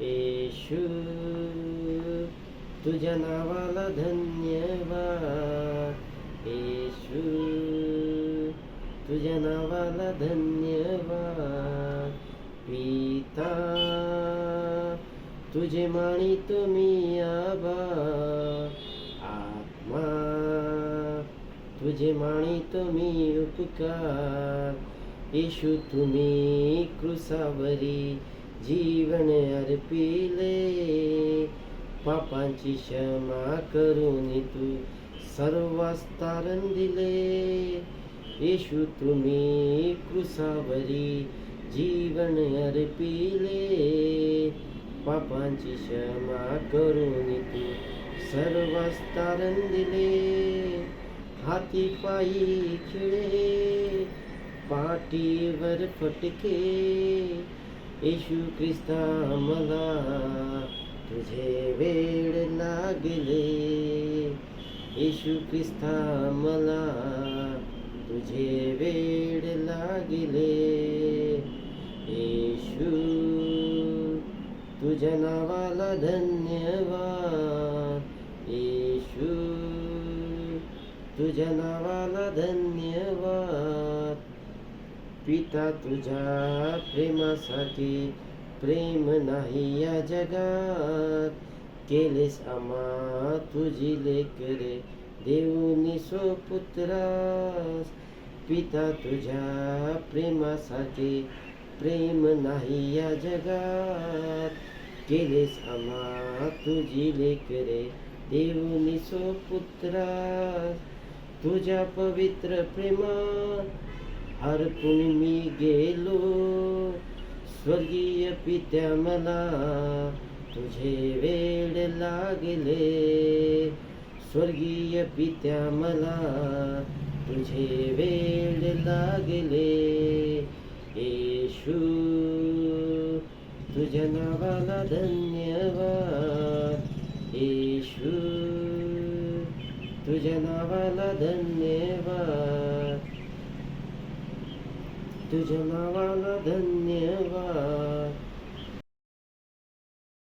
येशू तुझ्या नावाला धन्यवाद, येशू तुझ्या नावाला धन्यवाद. पिता तुझे मानितो मी आबा, आत्मा तुझे मानितो मी उपकार. येशू तुम्ही क्रूसावरी जीवन अर्पिले, पापांची क्षमा करून तू सर्वांस तारण दिले. येशू तुम्ही क्रूसावरी जीवन अर्पिले, पापांची क्षमा करून तू सर्वांस तारण दिले. हाती पायी खिळे, पाठीवर फटके, येशू ख्रिस्ता मला तुझे वेड लागले. येशू ख्रिस्ता मला तुझे वेड लागले. येशू तुझ्या नावाला धन्यवाद, येशू तुझ्या नावाला धन्यवाद. पिता तुझ्या प्रेमासाठी प्रेम नाही या जगात, केलेस आम्हा तुझी लेकरे देऊनी स्वपुत्रास. पिता तुझ्या प्रेमासाठी प्रेम नाही या जगात, केलेस आम्हा तुझी लेकरे देऊनी स्वपुत्रास. तुझ्या पवित्र प्रेमात हरपून मी गेलो, स्वर्गीय पित्या मला तुझे वेड लागले. स्वर्गीय पित्या मला तुझे वेड लागले. येशू तुझ्या नावाला धन्यवाद, येशू तुझ्या नावाला धन्यवाद, तुझ्या नावाला धन्यवाद.